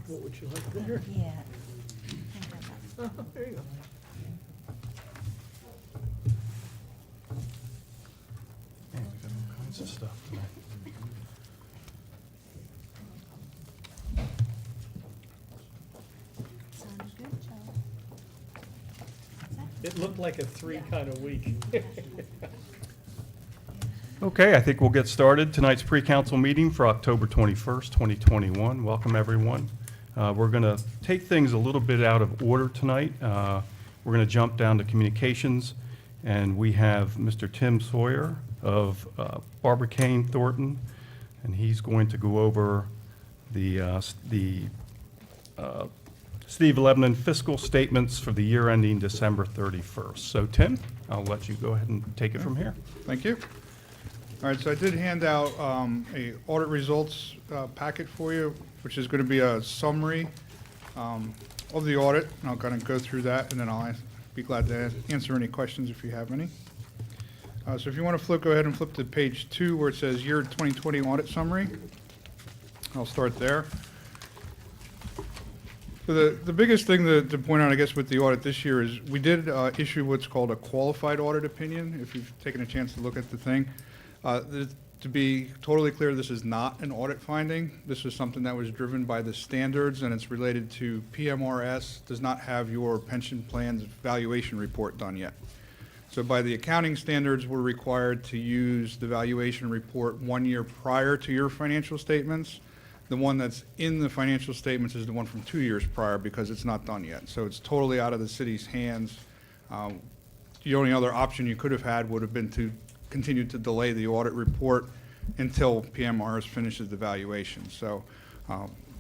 What would you like there? Yeah. Oh, there you go. Man, we got all kinds of stuff tonight. Sounds good, Joe. It looked like a three kind of week. Okay, I think we'll get started. Tonight's pre-council meeting for October 21st, 2021. Welcome, everyone. We're going to take things a little bit out of order tonight. We're going to jump down to communications, and we have Mr. Tim Sawyer of Barbara Thornton, and he's going to go over the Steve Lebanon fiscal statements for the year ending December 31st. So, Tim, I'll let you go ahead and take it from here. Thank you. All right, so I did hand out a audit results packet for you, which is going to be a summary of the audit, and I'll kind of go through that, and then I'll be glad to answer any questions if you have any. So if you want to go ahead and flip to page 2 where it says Year 2020 Audit Summary. I'll start there. So the biggest thing to point out, I guess, with the audit this year is we did issue what's called a qualified audit opinion, if you've taken a chance to look at the thing. To be totally clear, this is not an audit finding. This is something that was driven by the standards, and it's related to PMRS, does not have your pension plan's valuation report done yet. So by the accounting standards, we're required to use the valuation report 1 year prior to your financial statements. The one that's in the financial statements is the one from 2 years prior because it's not done yet. So it's totally out of the city's hands. The only other option you could have had would have been to continue to delay the audit report until PMRS finishes the valuation. So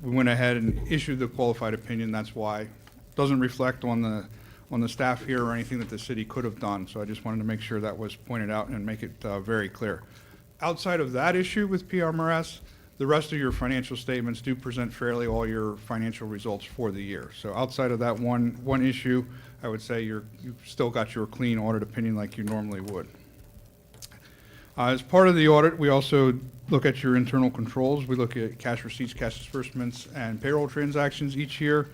we went ahead and issued the qualified opinion. That's why it doesn't reflect on the staff here or anything that the city could have done. So I just wanted to make sure that was pointed out and make it very clear. Outside of that issue with PMRS, the rest of your financial statements do present fairly all your financial results for the year. So outside of that one issue, I would say you've still got your clean audit opinion like you normally would. As part of the audit, we also look at your internal controls. We look at cash receipts, cash disbursements, and payroll transactions each year.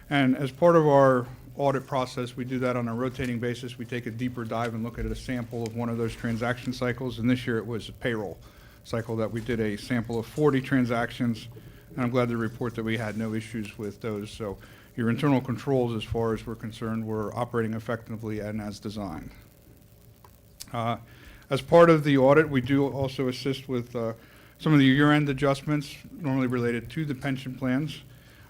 And as part of our audit process, we do that on a rotating basis. We take a deeper dive and look at a sample of one of those transaction cycles. And this year it was a payroll cycle that we did a sample of 40 transactions. And I'm glad to report that we had no issues with those. So your internal controls, as far as we're concerned, were operating effectively and as designed. As part of the audit, we do also assist with some of the year-end adjustments normally related to the pension plans.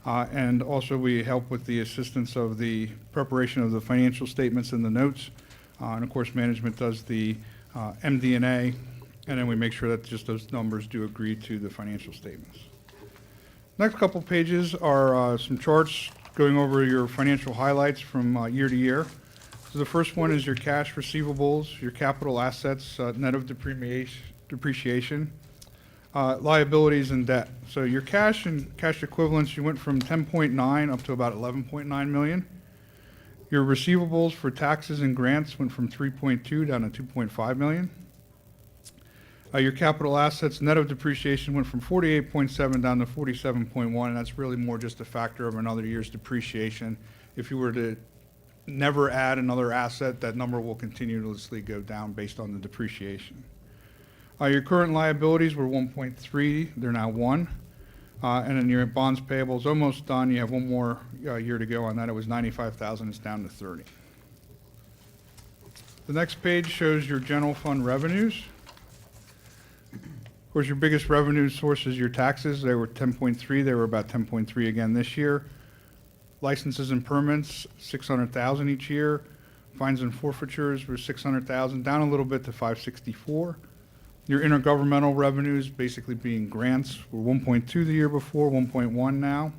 And also we help with the assistance of the preparation of the financial statements and the notes. And of course, management does the MD&A, and then we make sure that just those numbers do agree to the financial statements. Next couple pages are some charts going over your financial highlights from year to year. So the first one is your cash receivables, your capital assets, net of depreciation, liabilities, and debt. So your cash and cash equivalents, you went from 10.9 up to about 11.9 million. Your receivables for taxes and grants went from 3.2 down to 2.5 million. Your capital assets, net of depreciation, went from 48.7 down to 47.1, and that's really more just a factor of another year's depreciation. If you were to never add another asset, that number will continuously go down based on the depreciation. Your current liabilities were 1.3, they're now 1. And then your bonds payable is almost done. You have one more year to go on that. It was 95,000, it's down to 30. The next page shows your general fund revenues. Of course, your biggest revenue source is your taxes. They were 10.3, they were about 10.3 again this year. Licenses and permits, 600,000 each year. Fines and forfeitures were 600,000, down a little bit to 564. Your intergovernmental revenues, basically being grants, were 1.2 the year before, 1.1 now.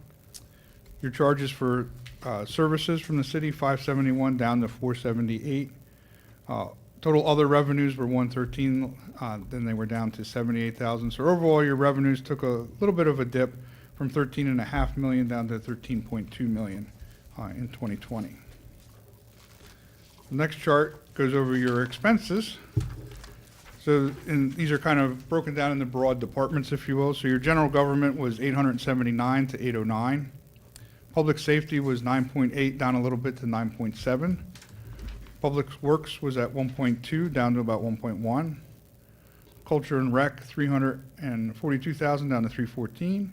Your charges for services from the city, 571 down to 478. Total other revenues were 113, then they were down to 78,000. So overall, your revenues took a little bit of a dip from 13.5 million down to 13.2 million in 2020. The next chart goes over your expenses. So these are kind of broken down into broad departments, if you will. So your general government was 879 to 809. Public safety was 9.8, down a little bit to 9.7. Public works was at 1.2, down to about 1.1. Culture and rec, 342,000, down to 314.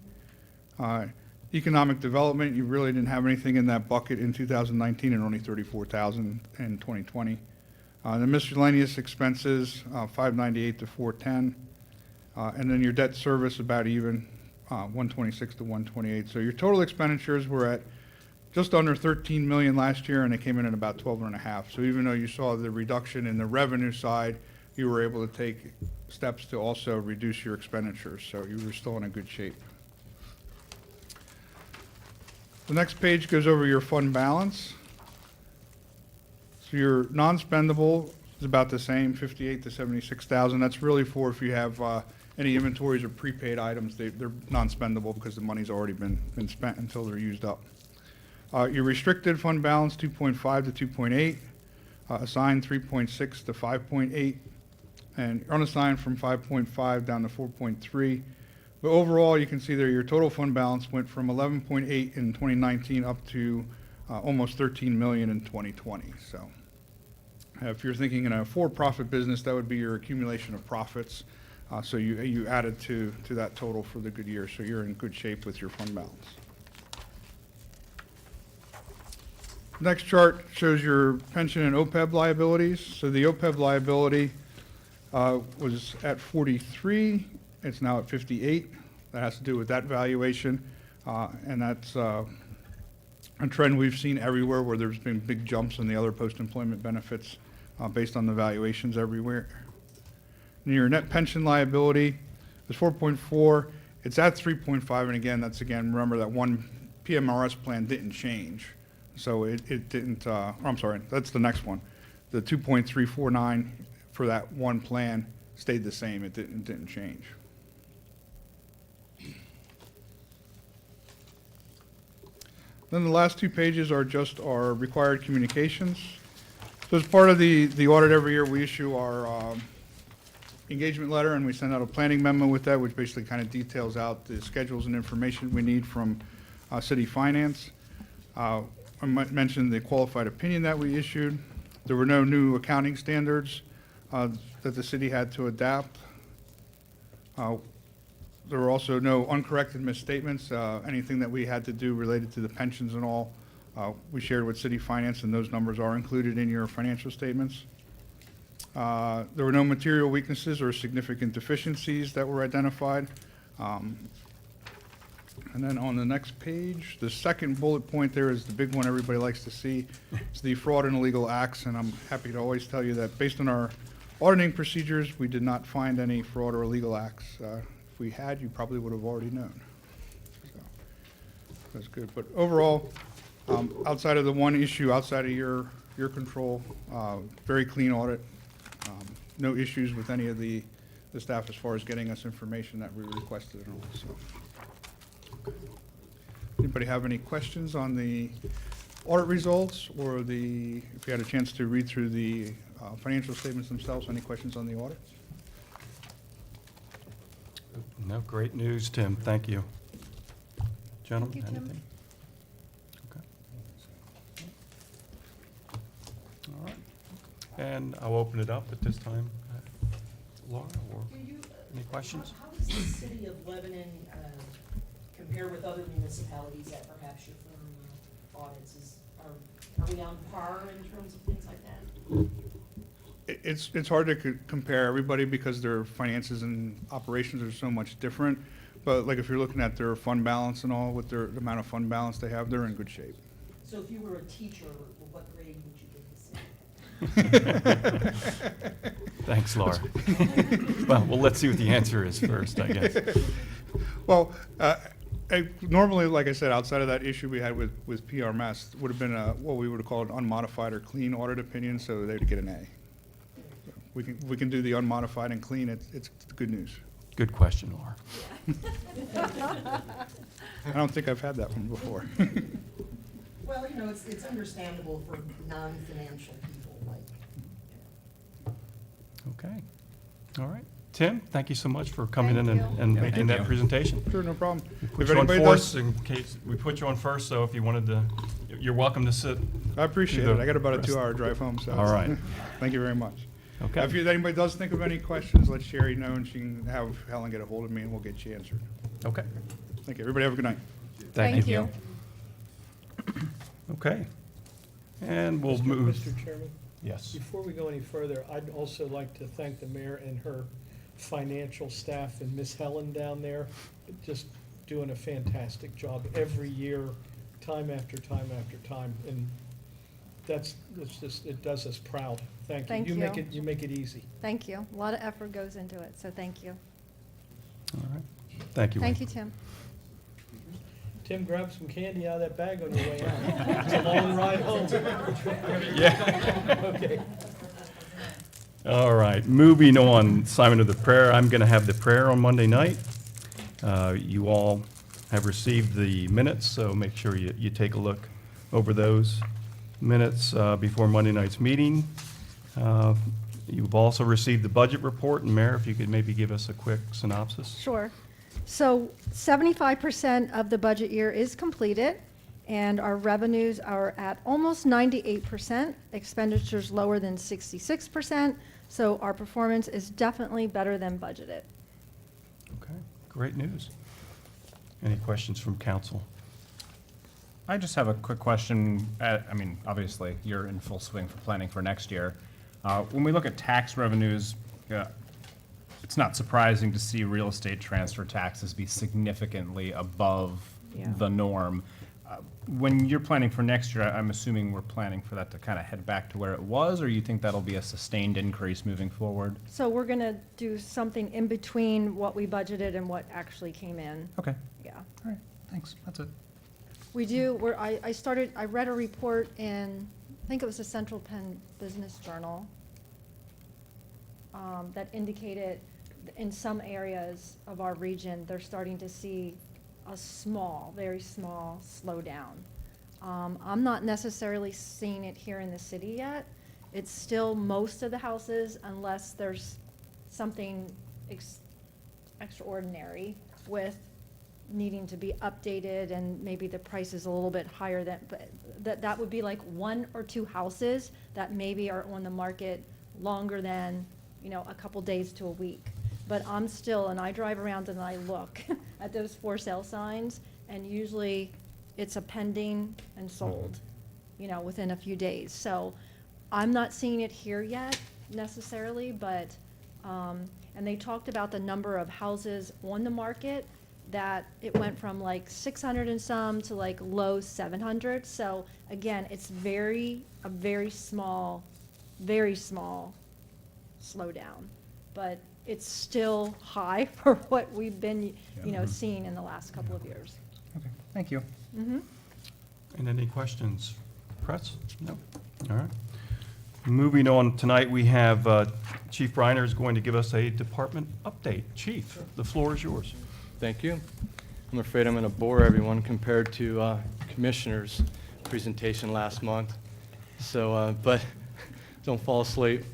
Economic development, you really didn't have anything in that bucket in 2019 and only 34,000 in 2020. The miscellaneous expenses, 598 to 410. And then your debt service about even, 126 to 128. So your total expenditures were at just under 13 million last year, and it came in at about 12 and a half. So even though you saw the reduction in the revenue side, you were able to take steps to also reduce your expenditures. So you were still in a good shape. The next page goes over your fund balance. So your non-spendable is about the same, 58 to 76,000. That's really for if you have any inventories or prepaid items, they're non-spendable because the money's already been spent until they're used up. Your restricted fund balance, 2.5 to 2.8. Assigned, 3.6 to 5.8. And unassigned from 5.5 down to 4.3. But overall, you can see there your total fund balance went from 11.8 in 2019 up to almost 13 million in 2020. So if you're thinking in a for-profit business, that would be your accumulation of profits. So you added to that total for the good year. So you're in good shape with your fund balance. Next chart shows your pension and Opeb liabilities. So the Opeb liability was at 43. It's now at 58. That has to do with that valuation. And that's a trend we've seen everywhere where there's been big jumps in the other post-employment benefits based on the valuations everywhere. And your net pension liability is 4.4. It's at 3.5. And again, remember that one PMRS plan didn't change. So it didn't, I'm sorry, that's the next one. The 2.349 for that one plan stayed the same. It didn't change. Then the last two pages are just our required communications. So as part of the audit every year, we issue our engagement letter, and we send out a planning memo with that, which basically kind of details out the schedules and information we need from city finance. I might mention the qualified opinion that we issued. There were no new accounting standards that the city had to adapt. There were also no uncorrected misstatements. Anything that we had to do related to the pensions and all, we shared with city finance, and those numbers are included in your financial statements. There were no material weaknesses or significant deficiencies that were identified. And then on the next page, the second bullet point there is the big one everybody likes to see. It's the fraud and illegal acts, and I'm happy to always tell you that based on our auditing procedures, we did not find any fraud or illegal acts. If we had, you probably would have already known. So that's good. But overall, outside of the one issue, outside of your control, very clean audit. No issues with any of the staff as far as getting us information that we requested and all. So. Anybody have any questions on the audit results or if you had a chance to read through the financial statements themselves? Any questions on the audit? No, great news, Tim. Thank you. Gentlemen, Thank you, Tim. anything? Okay. All right. And I'll open it up at this time. Laura, or any questions? How does the city of Lebanon compare with other municipalities that perhaps your firm audits? Are we on par in terms of things like that? It's hard to compare everybody because their finances and operations are so much different. But like if you're looking at their fund balance and all, with the amount of fund balance they have, they're in good shape. So if you were a teacher, what grade would you give the city? Thanks, Laura. Well, let's see what the answer is first, I guess. Well, normally, like I said, outside of that issue we had with PRMS, would have been what we would have called an unmodified or clean audit opinion, so they would get an A. So we can do the unmodified and clean. It's good news. Good question, Laura. I don't think I've had that one before. Well, it's understandable for non-financial people like. Okay. All right. Tim, thank you so much for coming in Thank and you. making that presentation. Sure, no problem. We If put you on anybody first does, in case, we put you on first, so if you wanted to, you're welcome to sit. I appreciate do it. the I got about a rest. 2-hour drive home, so. All right. Thank you very much. Okay. If anybody does think of any questions, let Sherry know, and she can have Helen get a hold of me, and we'll get you answered. Okay. Thank you. Everybody have a good night. Thank you. you. Okay. And we'll move. Mr. Chairman, Yes. before we go any further, I'd also like to thank the mayor and her financial staff and Miss Helen down there, just doing a fantastic job every year, time after time after time. And it's just, it does us proud. Thank you. Thank Make you. it, you make it easy. Thank you. A lot of effort goes into it, so thank you. All right. Thank you. Thank Wayne. you, Tim. Tim, grab some candy out of that bag on your way out. It's a long ride home. Yeah. Okay. All right, moving on, Simon of the Prayer. I'm going to have the prayer on Monday night. You all have received the minutes, so make sure you take a look over those minutes before Monday night's meeting. You've also received the budget report, and Mayor, if you could maybe give us a quick synopsis. Sure. So 75% of the budget year is completed, and our revenues are at almost 98%, expenditures lower than 66%, so our performance is definitely better than budgeted. Okay, great news. Any questions from council? I just have a quick question. I mean, obviously, you're in full swing for planning for next year. When we look at tax revenues, it's not surprising to see real estate transfer taxes be significantly above Yeah. the norm. When you're planning for next year, I'm assuming we're planning for that to kind of head back to where it was, or you think that'll be a sustained increase moving forward? So we're going to do something in between what we budgeted and what actually came in. Okay, Yeah. all right, thanks, that's it. We do, I read a report in, I think it was the Central Penn Business Journal, that indicated in some areas of our region, they're starting to see a small, very small slowdown. I'm not necessarily seeing it here in the city yet. It's still most of the houses, unless there's something extraordinary with needing to be updated and maybe the price is a little bit higher than, but that would be like 1 or 2 houses that maybe are on the market longer than, a couple days to a week. But I'm still, and I drive around and I look at those for sale signs, and usually it's a pending and sold, within a few days. So I'm not seeing it here yet necessarily, but, and they talked about the number of houses on the market, that it went from like 600 and some to like low 700. So again, it's a very small slowdown, but it's still high for what we've been, seeing in the last couple of years. Okay, thank you. Mm-hmm. And any questions? Press? No? All right. Moving on, tonight we have Chief Reiner is going to give us a department update. Chief, the floor is yours. Thank you. I'm afraid I'm going to bore everyone compared to Commissioner's presentation last month. So, but don't fall asleep.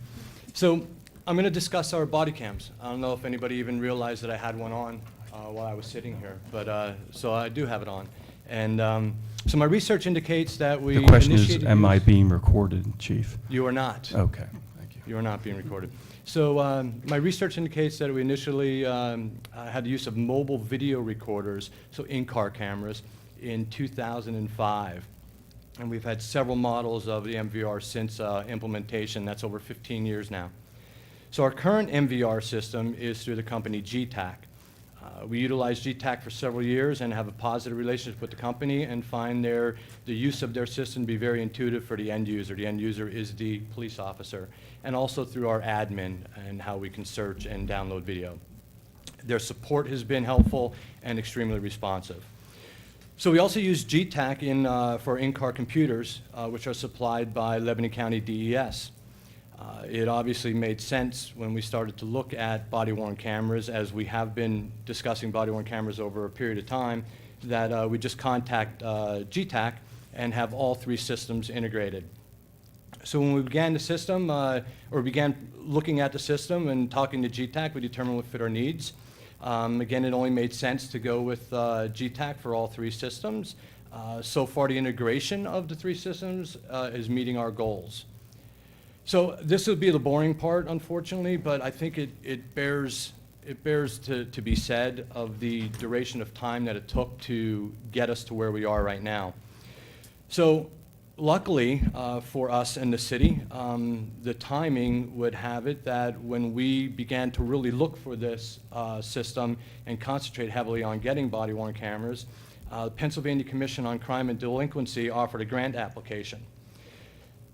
So I'm going to discuss our body cams. I don't know if anybody even realized that I had one on while I was sitting here, but so I do have it on. And so my research indicates that we The question is, initiated am I use- being recorded, Chief? You are not. Okay, thank you. You are not being recorded. So my research indicates that we initially had the use of mobile video recorders, so in-car cameras, in 2005. And we've had several models of the MVR since implementation. That's over 15 years now. So our current MVR system is through the company GTAC. We utilized GTAC for several years and have a positive relationship with the company and find the use of their system to be very intuitive for the end user. The end user is the police officer, and also through our admin and how we can search and download video. Their support has been helpful and extremely responsive. So we also use GTAC for in-car computers, which are supplied by Lebanon County DES. It obviously made sense when we started to look at body-worn cameras, as we have been discussing body-worn cameras over a period of time, that we just contact GTAC and have all 3 systems integrated. So when we began the system, or began looking at the system and talking to GTAC, we determined what fit our needs. Again, it only made sense to go with GTAC for all three systems. So far, the integration of the three systems is meeting our goals. So this would be the boring part, unfortunately, but I think it bears to be said of the duration of time that it took to get us to where we are right now. So luckily for us in the city, the timing would have it that when we began to really look for this system and concentrate heavily on getting body-worn cameras, the Pennsylvania Commission on Crime and Delinquency offered a grant application.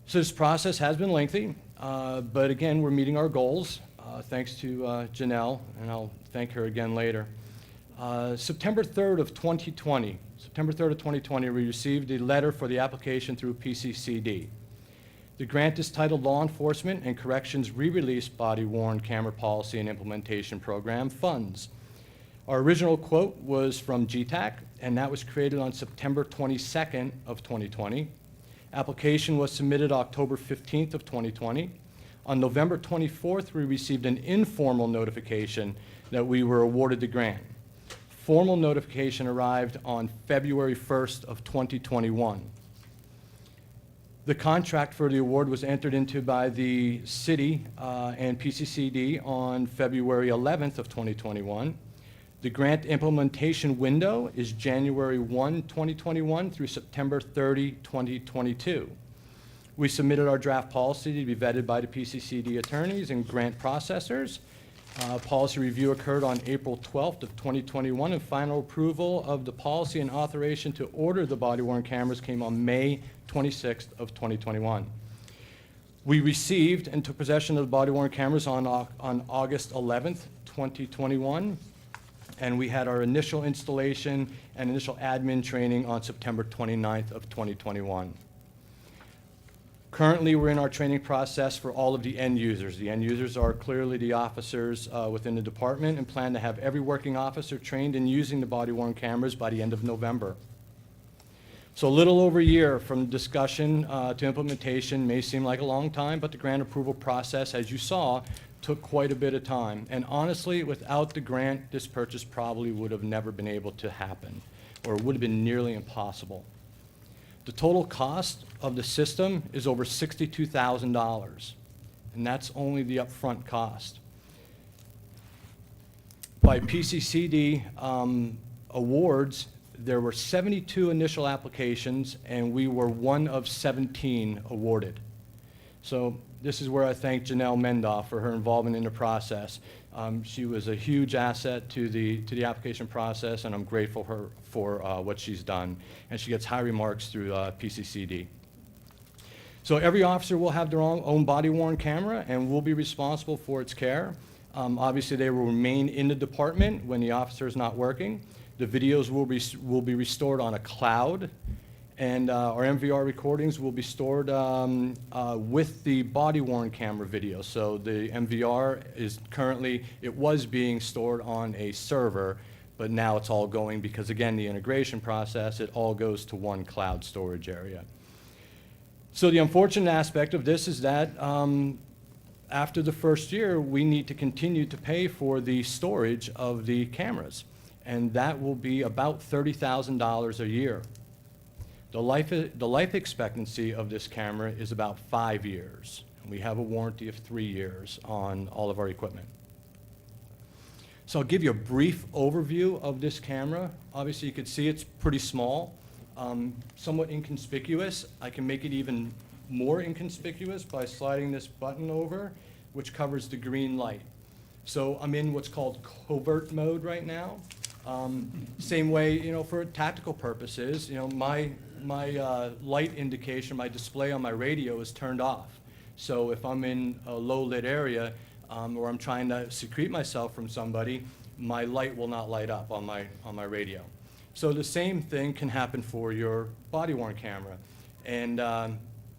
So this process has been lengthy, but again, we're meeting our goals, thanks to Janelle, and I'll thank her again later. September 3rd of 2020, we received a letter for the application through PCCD. The grant is titled Law Enforcement and Corrections Re-Release Body-Worn Camera Policy and Implementation Program Funds. Our original quote was from GTAC, and that was created on September 22nd of 2020. Application was submitted October 15th of 2020. On November 24th, we received an informal notification that we were awarded the grant. Formal notification arrived on February 1st of 2021. The contract for the award was entered into by the city and PCCD on February 11th of 2021. The grant implementation window is January 1, 2021 through September 30, 2022. We submitted our draft policy to be vetted by the PCCD attorneys and grant processors. Policy review occurred on April 12th of 2021, and final approval of the policy and authorization to order the body-worn cameras came on May 26th of 2021. We received and took possession of the body-worn cameras on August 11th, 2021. And we had our initial installation and initial admin training on September 29th of 2021. Currently, we're in our training process for all of the end users. The end users are clearly the officers within the department, and plan to have every working officer trained in using the body-worn cameras by the end of November. So a little over a year from discussion to implementation may seem like a long time, but the grant approval process, as you saw, took quite a bit of time. And honestly, without the grant, this purchase probably would have never been able to happen, or would have been nearly impossible. The total cost of the system is over $62,000, and that's only the upfront cost. By PCCD awards, there were 72 initial applications, and we were one of 17 awarded. So this is where I thank Janelle Mendoff for her involvement in the process. She was a huge asset to the application process, and I'm grateful for what she's done. And she gets high remarks through PCCD. So every officer will have their own body-worn camera and will be responsible for its care. Obviously, they will remain in the department when the officer is not working. The videos will be restored on a cloud, and our MVR recordings will be stored with the body-worn camera video. So the MVR is currently, it was being stored on a server, but now it's all going, because again, the integration process, it all goes to one cloud storage area. So the unfortunate aspect of this is that after the first year, we need to continue to pay for the storage of the cameras, and that will be about $30,000 a year. The life expectancy of this camera is about 5 years. We have a warranty of 3 years on all of our equipment. So I'll give you a brief overview of this camera. Obviously, you can see it's pretty small, somewhat inconspicuous. I can make it even more inconspicuous by sliding this button over, which covers the green light. So I'm in what's called Covert Mode right now. Same way, you know, for tactical purposes, you know, my light indication, my display on my radio is turned off. So if I'm in a low lit area, or I'm trying to secrete myself from somebody, my light will not light up on my radio. So the same thing can happen for your body-worn camera. And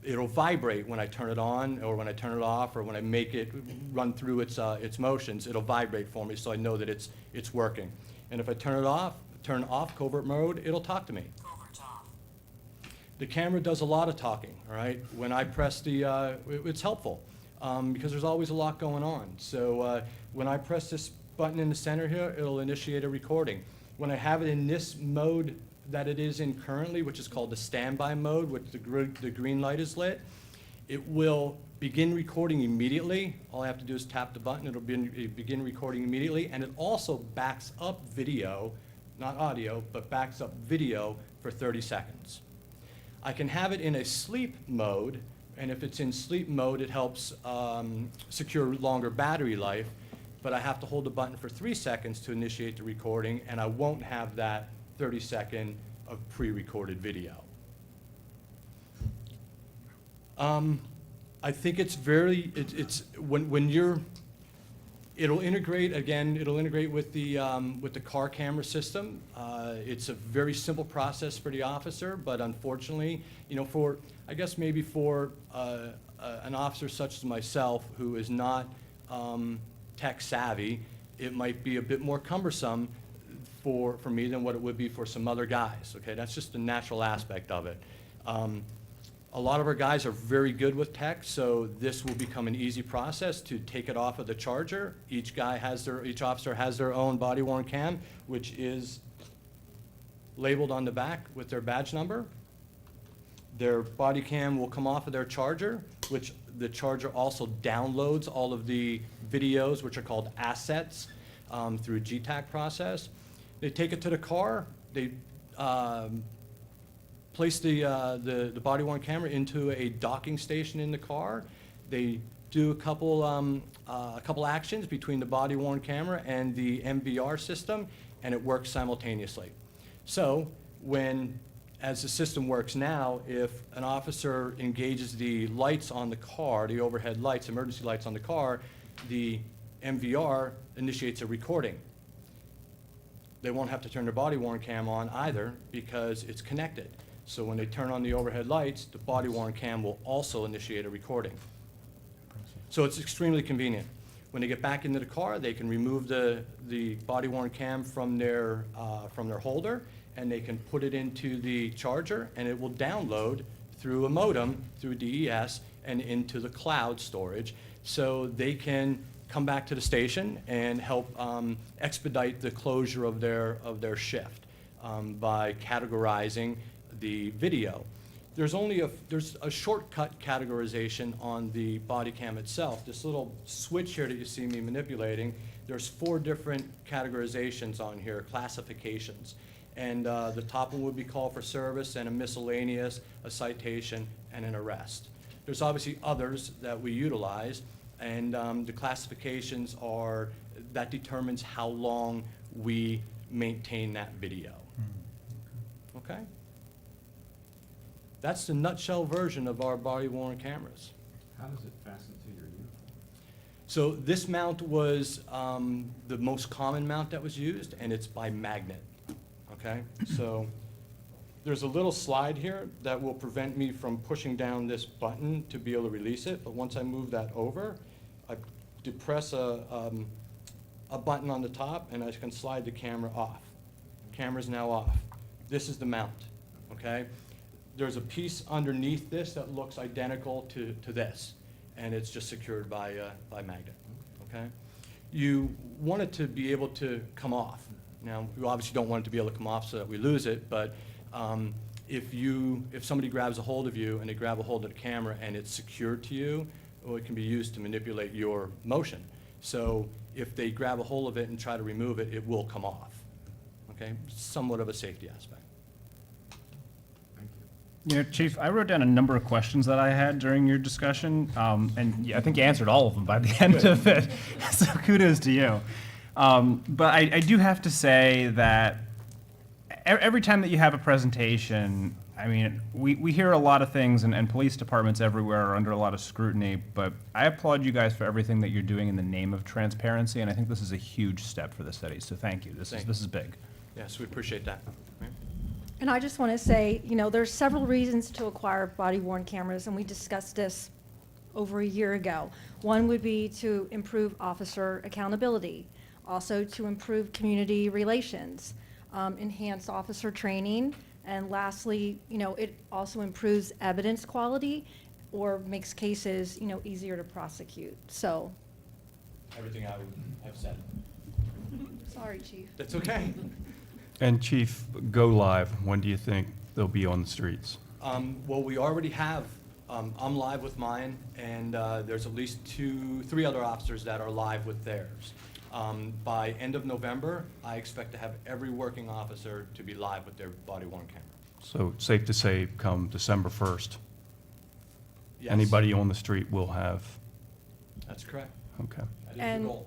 it'll vibrate when I turn it on, or when I turn it off, or when I make it run through its motions, it'll vibrate for me, so I know that it's working. And if I turn off Covert Mode, it'll talk to me. The camera does a lot of talking, all right? When I press it's helpful, because there's always a lot going on. So when I press this button in the center here, it'll initiate a recording. When I have it in this mode that it is in currently, which is called the standby mode, which the green light is lit, it will begin recording immediately. All I have to do is tap the button, it'll begin recording immediately, and it also backs up video, not audio, but backs up video for 30 seconds. I can have it in a sleep mode, and if it's in sleep mode, it helps secure longer battery life, but I have to hold the button for 3 seconds to initiate the recording, and I won't have that 30-second of pre-recorded video. I think it's when you're, it'll integrate with the car camera system. It's a very simple process for the officer, but unfortunately, I guess maybe for an officer such as myself who is not tech savvy, it might be a bit more cumbersome for me than what it would be for some other guys, okay? That's just the natural aspect of it. A lot of our guys are very good with tech, so this will become an easy process to take it off of the charger. Each officer has their own body-worn cam, which is labeled on the back with their badge number. Their body cam will come off of their charger, which the charger also downloads all of the videos, which are called assets, through a GTAC process. They take it to the car, they place the body-worn camera into a docking station in the car. They do a couple actions between the body-worn camera and the MVR system, and it works simultaneously. So as the system works now, if an officer engages the lights on the car, the overhead lights, emergency lights on the car, the MVR initiates a recording. They won't have to turn their body-worn cam on either because it's connected. So when they turn on the overhead lights, the body-worn cam will also initiate a recording. So it's extremely convenient. When they get back into the car, they can remove the body-worn cam from their holder, and they can put it into the charger, and it will download through a modem, through DES, and into the cloud storage. So they can come back to the station and help expedite the closure of their shift by categorizing the video. There's a shortcut categorization on the body cam itself. This little switch here that you see me manipulating, there's 4 different categorizations on here, classifications. And the top one would be call for service, and a miscellaneous, a citation, and an arrest. There's obviously others that we utilize, and the classifications that determines how long we maintain that video. Okay? That's the nutshell version of our body-worn cameras. How does it fasten to your uniform? So this mount was the most common mount that was used, and it's by magnet, okay? So there's a little slide here that will prevent me from pushing down this button to be able to release it, but once I move that over, I depress a button on the top, and I can slide the camera off. Camera's now off. This is the mount, okay? There's a piece underneath this that looks identical to this, and it's just secured by magnet, okay? You want it to be able to come off. Now, you obviously don't want it to be able to come off so that we lose it, but if somebody grabs a hold of you and they grab a hold of the camera and it's secured to you, well, it can be used to manipulate your motion. So if they grab a hold of it and try to remove it, it will come off, okay? Somewhat of a safety aspect. Chief, I wrote down a number of questions that I had during your discussion, and I think you answered all of them by the end of it, so kudos to you. But I do have to say that every time that you have a presentation, I mean, we hear a lot of things, and police departments everywhere are under a lot of scrutiny, but I applaud you guys for everything that you're doing in the name of transparency, and I think this is a huge step for the city, so thank you. This is big. Yes, we appreciate that. And I just want to say, there's several reasons to acquire body-worn cameras, and we discussed this over a year ago. One would be to improve officer accountability, also to improve community relations, enhance officer training, And lastly, it also improves evidence quality or makes cases, easier to prosecute. So, Everything I would have said. sorry, Chief. That's okay. And Chief, go live, when do you think they'll be on the streets? Well, we already have, I'm live with mine, and there's at least 3 other officers that are live with theirs. By end of November, I expect to have every working officer to be live with their body-worn camera. So safe to say, come December 1st, Yes, anybody on the street will have, that's correct. okay. That is the And- goal.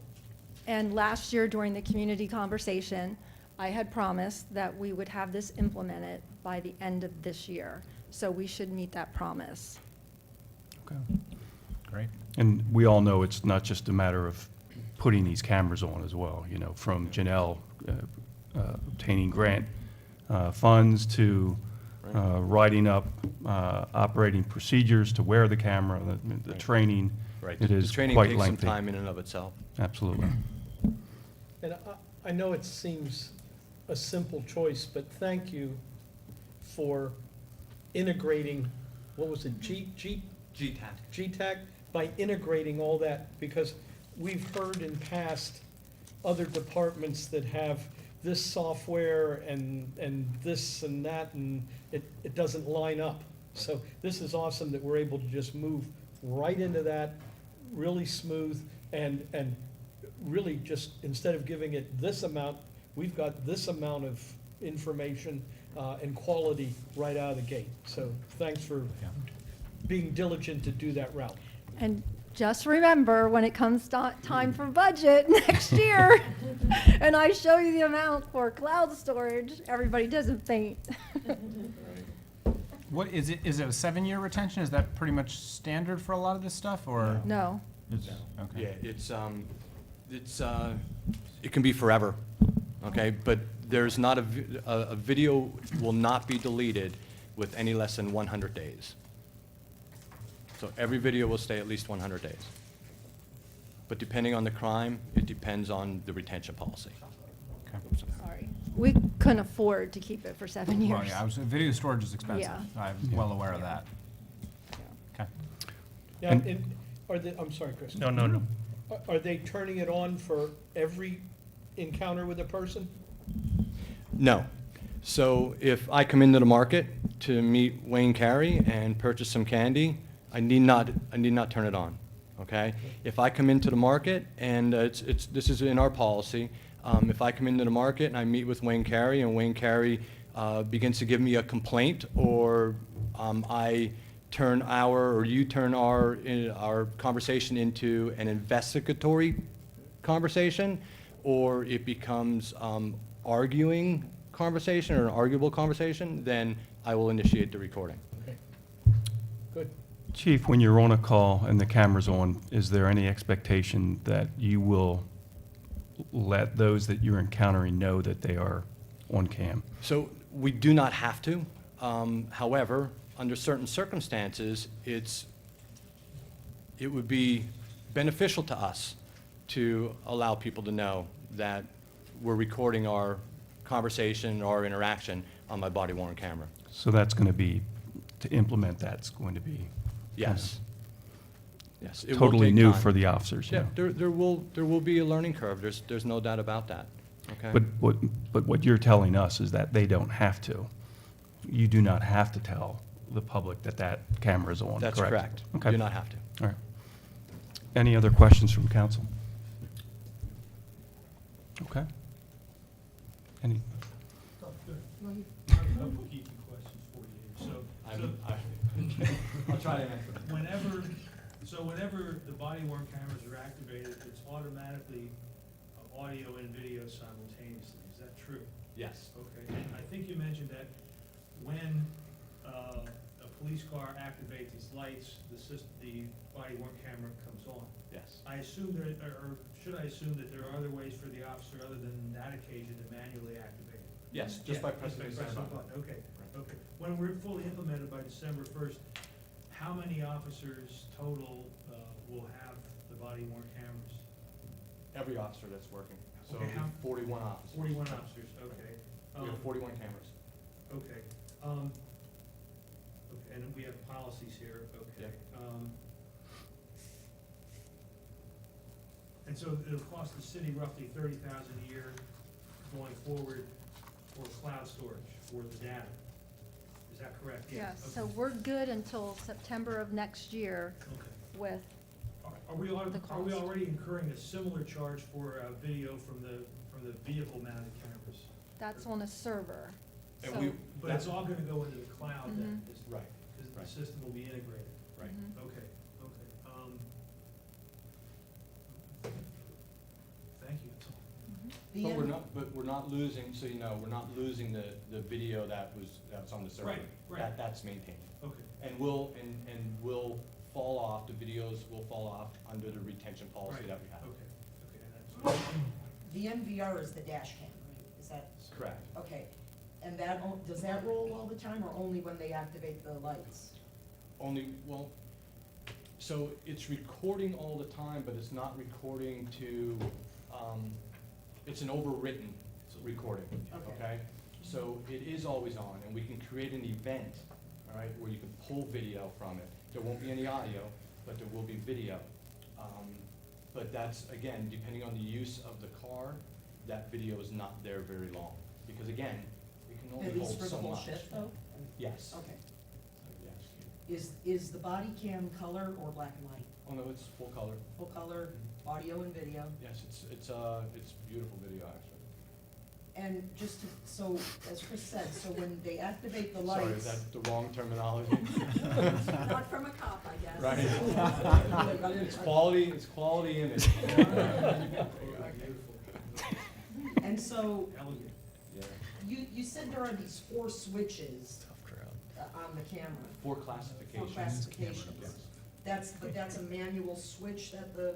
And last year during the community conversation, I had promised that we would have this implemented by the end of this year. So we should meet that promise. Okay. Great. And we all know it's not just a matter of putting these cameras on as well, from Janelle obtaining grant funds to writing up operating procedures to wear the camera, the Right. training. Right. It The is training quite takes some lengthy. time in and of itself. Absolutely. And I know it seems a simple choice, but thank you for integrating, what was it, GTAC. GTAC, by integrating all that, because we've heard in past other departments that have this software and this and that, and it doesn't line up. So this is awesome that we're able to just move right into that, really smooth, and really just, instead of giving it this amount, we've got this amount of information and quality right out of the gate. So thanks for being diligent to do that route. And just remember, when it comes time for budget next year, and I show you the amount for cloud storage, everybody doesn't faint. What is it? Is it a 7-year retention? Is that pretty much standard for a lot of this stuff, or? No. It's, Yeah, okay. it can be forever, okay? But there's not a video will not be deleted with any less than 100 days. So every video will stay at least 100 days. But depending on the crime, it depends on the retention policy. Okay. Sorry. We couldn't afford to keep it for 7 years. Well, yeah, video storage is expensive. Yeah. I'm well aware of that. Okay. Yeah, And- and I'm sorry, Chris. No. Are they turning it on for every encounter with a person? No. So if I come into the market to meet Wayne Carey and purchase some candy, I need not turn it on, okay? If I come into the market, and this is in our policy, if I come into the market and I meet with Wayne Carey and Wayne Carey begins to give me a complaint, or I turn you turn our conversation into an investigatory conversation, or it becomes arguing conversation or an arguable conversation, then I will initiate the recording. Okay, good. Chief, when you're on a call and the camera's on, is there any expectation that you will let those that you're encountering know that they are on cam? So we do not have to. However, under certain circumstances, it would be beneficial to us to allow people to know that we're recording our conversation or our interaction on my body-worn camera. So that's going to be, to implement that's going to be Yes. Yes. it will totally take new time. for the officers, Yeah, there will be a learning curve. There's no doubt about that. Okay? But what you're telling us is that they don't have to. You do not have to tell the public that that camera is on, correct? That's correct. Okay. You do not have to. All right. Any other questions from council? Okay. Any? Bookkeeping questions for you. I'll try to answer. Whenever the body-worn cameras are activated, it's automatically audio and video simultaneously. Is that true? Yes. Okay. And I think you mentioned that when a police car activates its lights, the body-worn camera comes on. Yes. I assume that, or should I assume that there are other ways for the officer other than that occasion to manually activate it? Yes, just by pressing the Press button. a button. Okay, okay. When we're fully implemented by December 1st, how many officers total will have the body-worn cameras? Every officer that's working. So Okay, how- 41 officers. 41 officers, okay. We have 41 cameras. Okay. Okay, and we have policies here, okay. And so it'll cost the city roughly $30,000 a year going forward for cloud storage, for the data. Is that correct? Yes, so Okay. we're good until September of next year Okay. with, Are we, the are we cost. already incurring a similar charge for video from the vehicle mounted cameras? that's on a server. And So- we- But it's all gonna go into the cloud then? Mhm. is- Right, Because right. the system will be integrated? right. Mhm. Okay, thank you. The But we're end- not, but we're not losing, so you know, we're not losing the video that's on the server. Right, right. That's maintained. Okay, And will fall off, the videos will fall off under the retention policy right, that we have. okay, and that's, The NVR is the dash cam, right? Is that, Correct. okay. And that, does that roll all the time or only when they activate the lights? Only, well, so it's recording all the time, but it's not recording to, it's an overwritten recording, Okay. okay? So it is always on, and we can create an event, all right, where you can pull video from it. There won't be any audio, but there will be video. But that's, again, depending on the use of the car, that video is not there very long. Because again, we can only At least hold for the so whole much. shift though? Yes. Okay. Yes. Is the body cam color or black and white? Oh, no, it's full color. Full color, audio and video? Yes, it's beautiful video, actually. And just to, so, as Chris said, so when they activate the Sorry, lights. is that the wrong terminology? Not from a cop, I guess. Right. It's quality image. And so, elegant. Yeah. you said there are these 4 switches on the camera, For 4 classifications. classifications. But that's a manual switch that the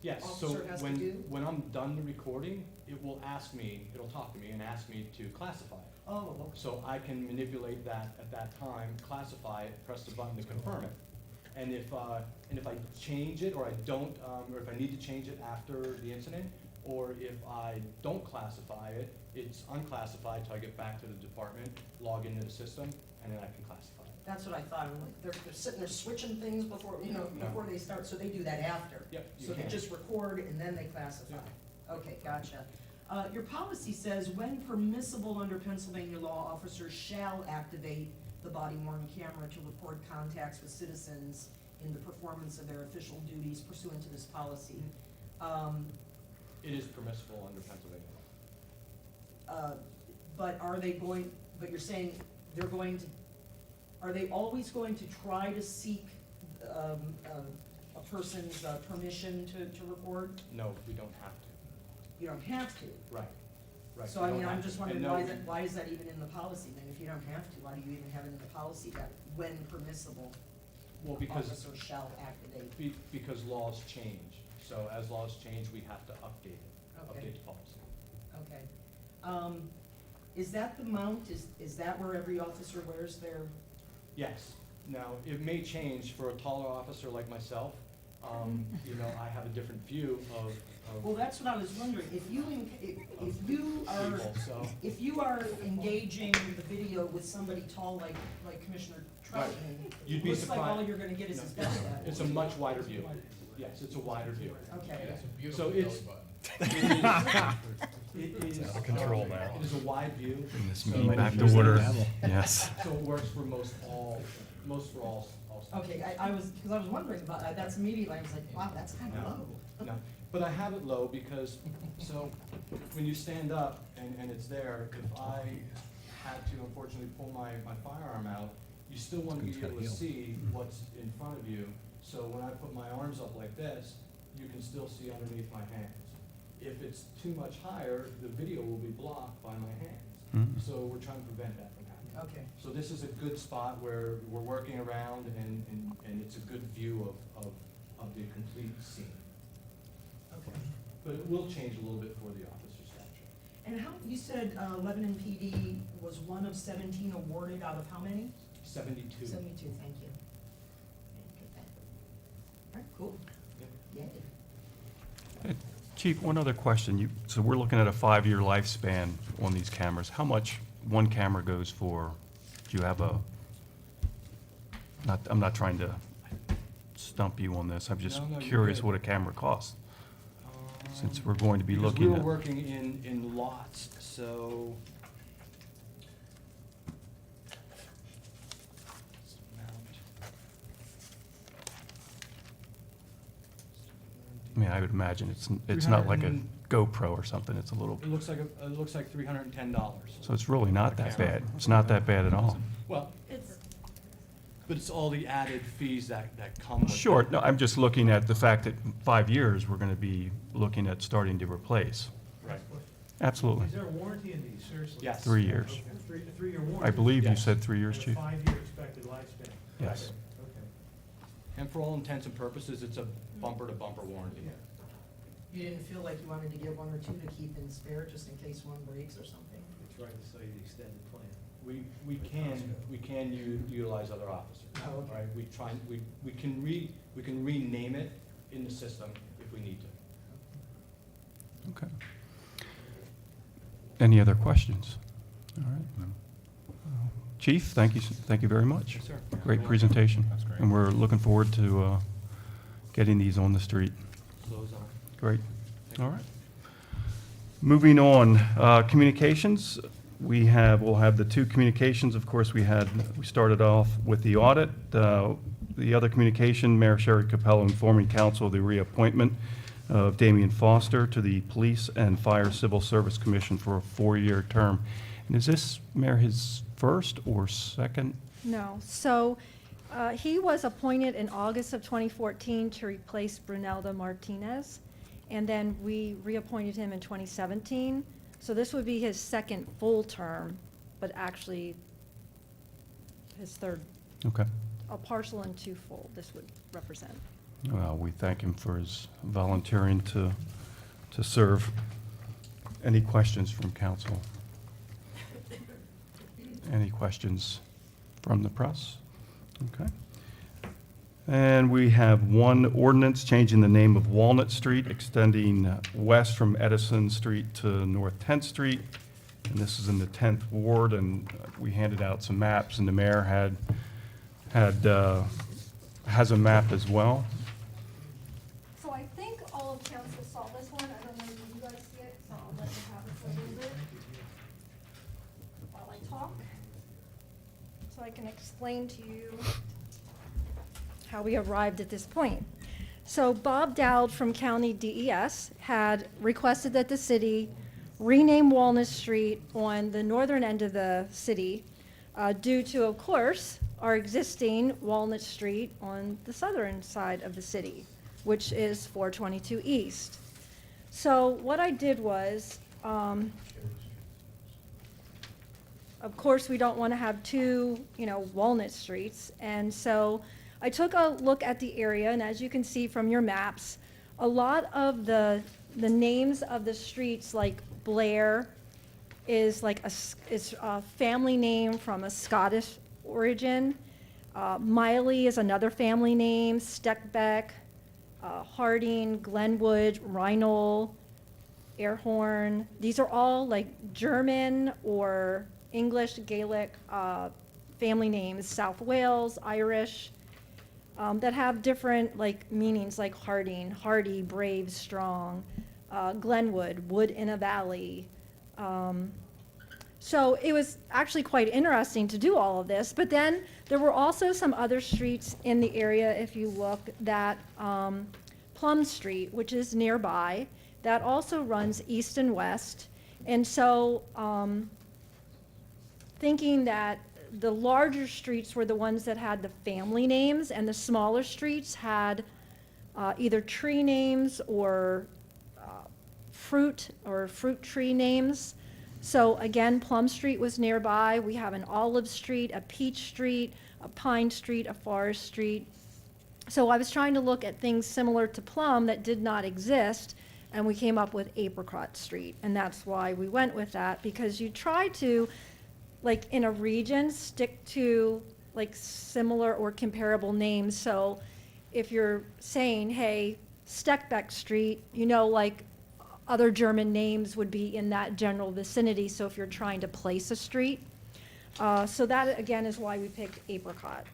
Yes, so officer has to do? when I'm done the recording, it will ask me, it'll talk to me and ask me to classify it. Oh, okay. So I can manipulate that at that time, classify it, press the button to confirm it. And if I change it, or I don't, or if I need to change it after the incident, or if I don't classify it, it's unclassified till I get back to the department, log into the system, and then I can classify it. That's what I thought, I'm like, they're sitting there switching things before, No. before they start, so they do that after. Yep, you So they can. just record and then they classify. Okay, gotcha. Your policy says, when permissible under Pennsylvania law, officers shall activate the body worn camera to record contacts with citizens in the performance of their official duties pursuant to this policy. It is permissible under Pennsylvania law. But are they going, but you're saying they're going to, are they always going to try to seek a person's permission to record? No, we don't have to. You don't have to. Right, right. So we I don't mean, I'm have just to. And wondering, no, why is that even in the policy then? If you don't have to, why do you even have it in the policy that when permissible, Well, because, officers shall activate? because laws change. So as laws change, we have to update it, Okay. update the policy. Okay. Is that the mount? Is that where every officer wears their? Yes. Now, it may change for a taller officer like myself. You know, I have a different view of Well, that's what I was wondering. If you are. people, so. If you are engaging the video with somebody tall like Commissioner Troutman, You'd it be looks like all surprised. you're gonna get is his No, best at. It's a much wider view. Yes, it's a wider view. Okay. So it's, it is. Out of control now. It is a wide view. This So meeting back to there's- order. Yes. So it works for most all staff. Okay, I was wondering about that. That's immediately, I was like, wow, that's kind of No. low. No, but I have it low because, so, when you stand up and it's there, if I had to unfortunately pull my firearm out, you still want to be able to see what's in front of you. So when I put my arms up like this, you can still see underneath my hands. If it's too much higher, the video will be blocked by my hands. Mhm. So we're trying to prevent that from happening. Okay, So this is a good spot where we're working around and it's a good view of the complete scene. okay. But it will change a little bit for the officer stature. And how, you said Lebanon PD was one of 17 awarded out of how many? 72. 72, thank you. Get that. All right, cool. Yep. Yay. Chief, one other question. So we're looking at a 5-year lifespan on these cameras. How much one camera goes for Do you have I'm not trying to stump you on this, I'm just No, you're curious good. what a camera costs, since we're going to be Because looking we at. were working in lots, so. I mean, I would imagine it's not like a 300 GoPro or something, it's a little, It looks like $310. so it's really not that camera. bad. It's not that bad at all. Well, It's, but it's all the added fees that come with it. Sure, no, I'm just looking at the fact that in 5 years, we're gonna be looking at starting to replace. Right. Absolutely. Is there a warranty in these, seriously? Yes. 3 years. Okay, a 3-year warranty? I believe you Yes. said 3 years, And a Chief? 5-year expected lifespan? Yes. Okay. And for all intents and purposes, it's a bumper-to-bumper warranty. Yeah. You didn't feel like you wanted to get one or two to keep in spare, just in case one breaks or something? We tried to sell you the extended plan. We can utilize other officers. Oh, okay. Right, we can rename it in the system if we need to. Okay. Any other questions? All right. Chief, thank you very much. Yes, sir. Great presentation. That's great. And we're looking forward to getting these on the street. Those are. Great. All right. Moving on, communications. We'll have the 2 communications. Of course, we started off with the audit. The other communication, Mayor Sherry Capello informing council of the reappointment of Damian Foster to the Police and Fire Civil Service Commission for a 4-year term. And is this, Mayor, his first or second? no, so, he was appointed in August of 2014 to replace Brunelda Martinez, and then we reappointed him in 2017. So this would be his second full term, but actually his third, Okay. a partial and 2 full, this would represent. Well, we thank him for his volunteering to serve. Any questions from council? Any questions from the press? Okay. And we have one ordinance changing the name of Walnut Street, extending west from Edison Street to North 10th Street. And this is in the 10th Ward, and we handed out some maps, and the mayor has a map as well. So I think all of council saw this one, I don't know if you guys see it, so I'll let you have it for a little bit while I talk, so I can explain to you how we arrived at this point. So Bob Dowd from County DES had requested that the city rename Walnut Street on the northern end of the city due to, of course, our existing Walnut Street on the southern side of the city, which is 422 East. So what I did was, of course, we don't want to have 2, Walnut Streets, and so I took a look at the area, and as you can see from your maps, a lot of the names of the streets, like Blair, is like a family name from a Scottish origin. Miley is another family name. Steckbeck, Harding, Glenwood, Reinhold, Airhorn. These are all like German or English, Gaelic family names. South Wales, Irish. That have different meanings, like Harding, hardy, brave, strong, Glenwood, wood in a valley. So it was actually quite interesting to do all of this, but then there were also some other streets in the area, if you look, that Plum Street, which is nearby, that also runs east and west. And so thinking that the larger streets were the ones that had the family names, and the smaller streets had either tree names or fruit tree names. So again, Plum Street was nearby. We have an Olive Street, a Peach Street, a Pine Street, a Forest Street. So I was trying to look at things similar to Plum that did not exist, and we came up with Apricot Street. And that's why we went with that, because you try to, in a region, stick to similar or comparable names. So if you're saying, hey, Steckbeck Street, other German names would be in that general vicinity. So if you're trying to place a street. So that, again, is why we picked Apricot.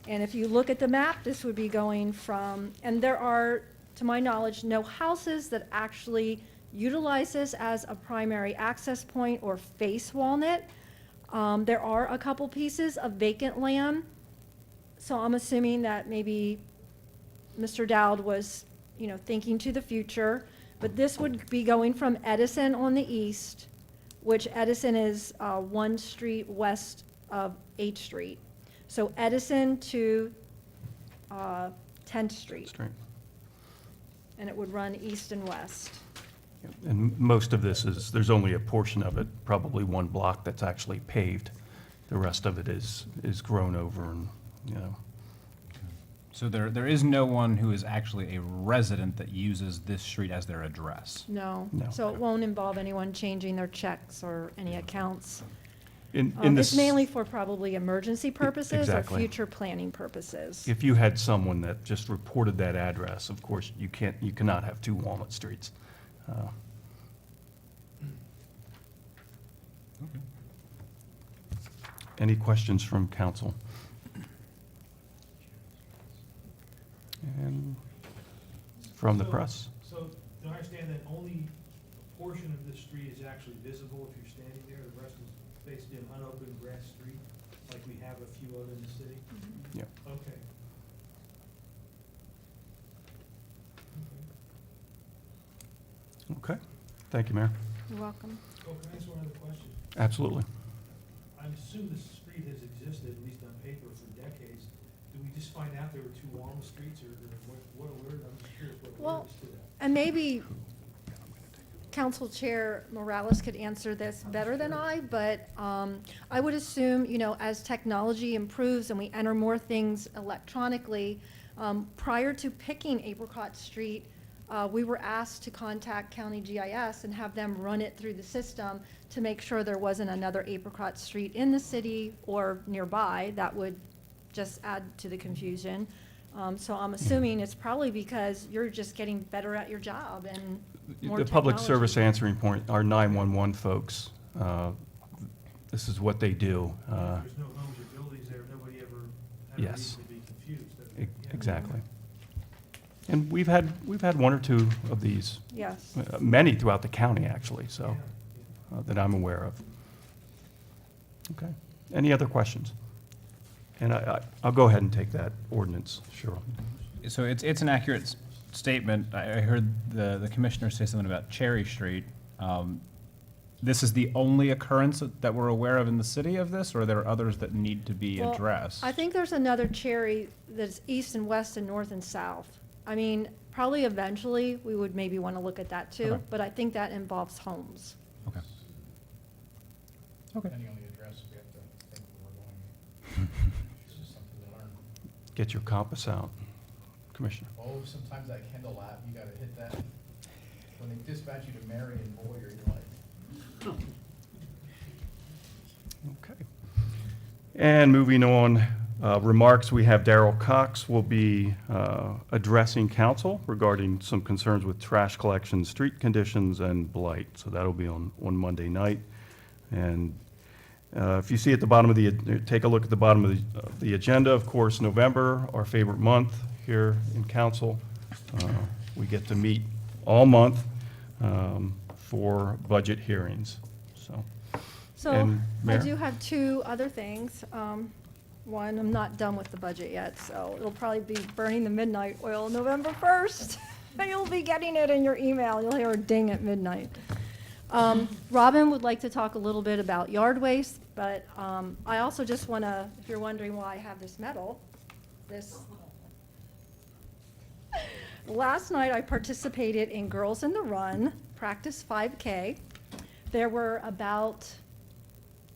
And if you look at the map, this would be going from, and there are, to my knowledge, no houses that actually utilize this as a primary access point or face Walnut. There are a couple pieces of vacant land, so I'm assuming that maybe Mr. Dowd was, thinking to the future. But this would be going from Edison on the east, which Edison is 1 street west of 8th Street. So Edison to 10th Street, Straight. and it would run east and west. And most of this is, there's only a portion of it, probably one block that's actually paved. The rest of it is grown over and, So there is no one who is actually a resident that uses this street as their address? No. No. So it won't involve anyone changing their checks or any accounts. in It's this. mainly for probably emergency purposes or Exactly. future planning purposes. If you had someone that just reported that address, of course, you cannot have 2 Walnut Streets. Any questions from council? And from the So- press? So, do I understand that only a portion of this street is actually visible if you're standing there? The rest is basically an unopened grass street, like we have a few other in the city? Yeah. Okay. Okay. Thank you, Mayor. You're welcome. Oh, can I ask one other question? Absolutely. I assume this street has existed, at least on paper, for decades. Did we just find out there were 2 Walnut Streets, or what alerted? I'm just curious what Well, alerted us to that. And maybe Council Chair Morales could answer this better than I, but I would assume, as technology improves and we enter more things electronically, prior to picking Apricot Street, we were asked to contact County GIS and have them run it through the system to make sure there wasn't another Apricot Street in the city or nearby. That would just add to the confusion. So I'm assuming it's probably because you're just getting better at your job and more The public service technology. answering point, our 911 folks, this is what they do. There's no homes or buildings there, nobody ever had a Yes. reason to be confused. E- Exactly. And we've had 1 or 2 of these, Yes. many throughout the county, actually, so, Yeah, that I'm aware of. Okay. Any other questions? And I'll go ahead and take that ordinance, sure. So it's an accurate statement. I heard the commissioner say something about Cherry Street. This is the only occurrence that we're aware of in the city of this, or are there others that need to be Well, addressed? I think there's another Cherry that's east and west and north and south. I mean, probably eventually, we would maybe want to look at that too, Okay. but I think that involves homes. Okay. Okay. Depending on the address, we have to think where we're going. This is something to learn. Get your compass out, Commissioner. Oh, sometimes that Kendall app, you gotta hit that. When they dispatch you to Marion, boy, you're like, Okay. And moving on, remarks, we have Darrell Cox will be addressing council regarding some concerns with trash collection, street conditions, and blight. So that'll be on Monday night. And if you see at the bottom of take a look at the bottom of the agenda, of course, November, our favorite month here in council. We get to meet all month for budget hearings, so. So And I Mayor? do have 2 other things. One, I'm not done with the budget yet, so it'll probably be burning the midnight oil November 1st. You'll be getting it in your email. You'll hear a ding at midnight. Robin would like to talk a little bit about yard waste, but I also just want to, if you're wondering why I have this medal, last night I participated in Girls in the Run, practice 5K. There were about,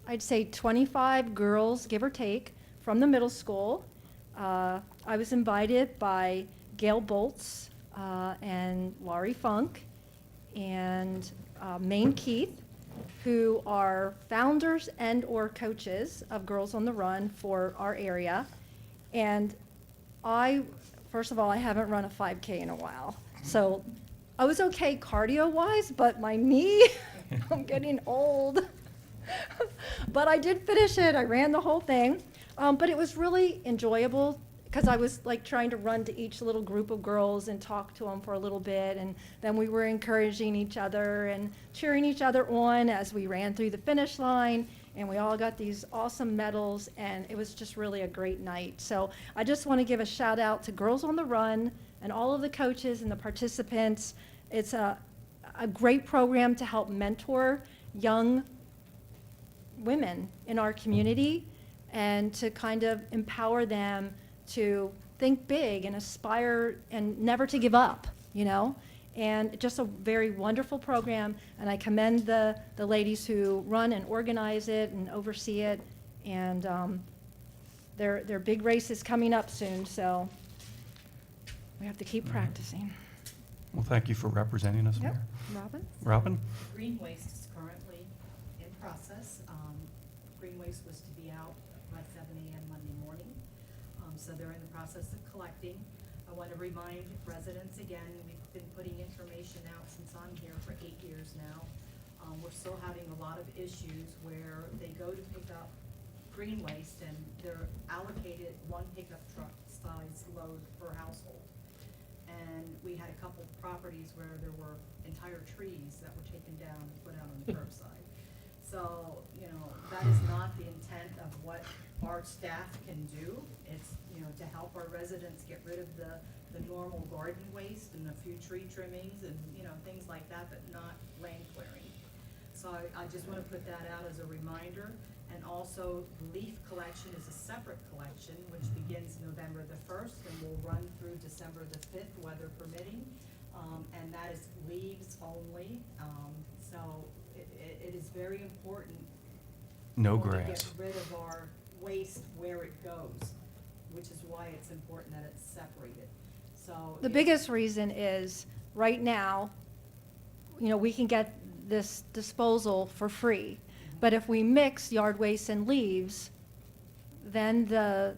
I'd say 25 girls, give or take, from the middle school. I was invited by Gail Boltz and Laurie Funk and Maine Keith, who are founders and/or coaches of Girls on the Run for our area. And first of all, I haven't run a 5K in a while. So I was okay cardio-wise, but my knee, I'm getting old. But I did finish it. I ran the whole thing. But it was really enjoyable because I was like trying to run to each little group of girls and talk to them for a little bit. And then we were encouraging each other and cheering each other on as we ran through the finish line. And we all got these awesome medals, and it was just really a great night. So I just want to give a shout out to Girls on the Run and all of the coaches and the participants. It's a great program to help mentor young women in our community and to kind of empower them to think big and aspire and never to give up, you know? And just a very wonderful program, and I commend the ladies who run and organize it and oversee it. And their big race is coming up soon, so we have to keep practicing. Well, thank you for representing us, Yep. Mayor. Robin? Robin? Green waste is currently in process. Green waste was to be out by 7 a.m. Monday morning. So they're in the process of collecting. I want to remind residents again, we've been putting information out since I'm here for 8 years now. We're still having a lot of issues where they go to pick up green waste and they're allocated one pickup truck size load per household. And we had a couple properties where there were entire trees that were taken down and put out on the curbside. So, you know, that is not the intent of what our staff can do. It's, you know, to help our residents get rid of the normal garden waste and a few tree trimmings and, you know, things like that, but not land clearing. So I just want to put that out as a reminder. And also, leaf collection is a separate collection, which begins November the 1st and will run through December the 5th, weather permitting. And that is leaves only. So it is very important. No To grass. get rid of our waste where it goes, which is why it's important that it's separated. So The biggest reason is, right now, you know, we can get this disposal for free. But if we mix yard waste and leaves, then the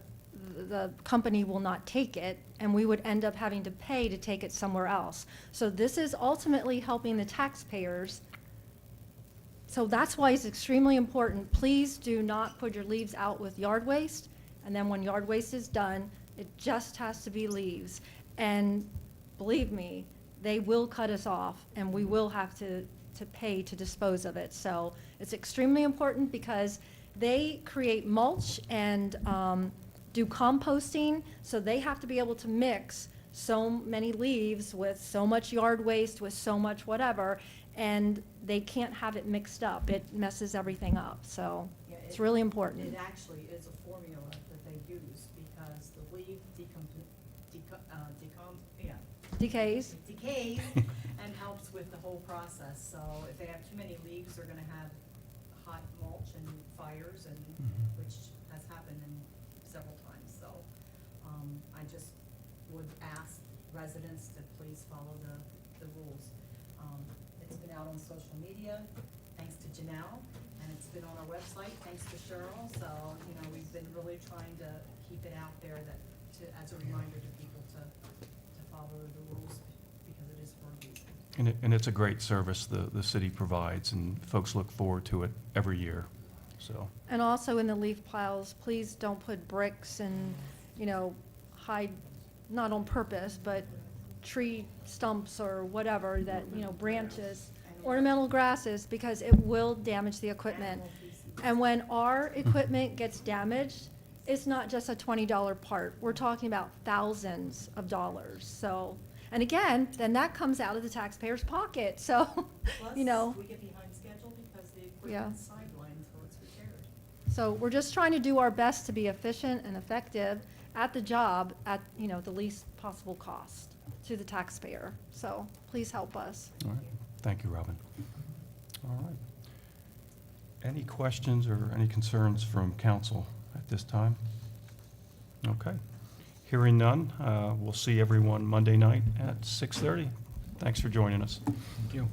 company will not take it, and we would end up having to pay to take it somewhere else. So this is ultimately helping the taxpayers. So that's why it's extremely important. Please do not put your leaves out with yard waste, and then when yard waste is done, it just has to be leaves. And believe me, they will cut us off, and we will have to pay to dispose of it. So it's extremely important because they create mulch and do composting, so they have to be able to mix so many leaves with so much yard waste, with so much whatever, and they can't have it mixed up. It messes everything up, so Yeah, it's really important. It actually is a formula that they use because the leaf Decays. decays and helps with the whole process. So if they have too many leaves, they're gonna have hot mulch and fires, and which has happened in several times. So I just would ask residents to please follow the rules. It's been out on social media, thanks to Janelle, and it's been on our website, thanks to Cheryl. So, you know, we've been really trying to keep it out there as a reminder to people to follow the rules, because it is for a reason. And it's a great service the city provides, and folks look forward to it every year, so. And also in the leaf piles, please don't put bricks and, you know, hide, not on purpose, but tree stumps or whatever that, you know, branches, ornamental grasses, because it will damage the equipment. And when our equipment gets damaged, it's not just a $20 part. We're talking about thousands of dollars. So, and again, then that comes out of the taxpayer's pocket. So, you know. Plus, we get behind schedule because the Yeah. equipment's sidelined until it's repaired. So we're just trying to do our best to be efficient and effective at the job at, you know, the least possible cost to the taxpayer. So please help us. All right. Thank you, Robin. All right. Any questions or any concerns from council at this time? Okay. Hearing none, we'll see everyone Monday night at 6:30. Thanks for joining us. Thank you.